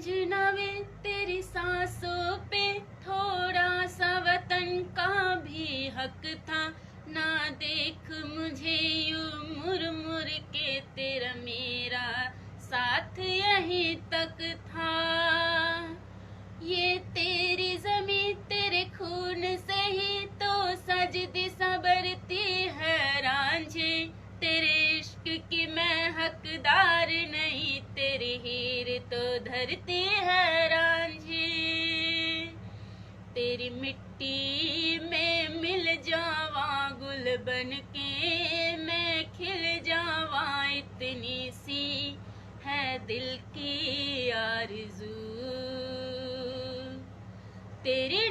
रांझना वे तेरी सांसों पे थोड़ा सा वतन का भी हक था। ना देख मुझे यूं मुड़ मुड़ के, तेरा मेरा साथ यहीं तक था। ये तेरी ज़मीं तेरे खून से ही तो सजदी संवरती है रांझे। तेरे इश्क की मैं हकदार नहीं, तेरी हीर तो धरती है रांझे। तेरी मिट्टी में मिल जावा गुल बनके, मैं खिल जावा, इतनी सी है दिल की आरज़ू। तेरी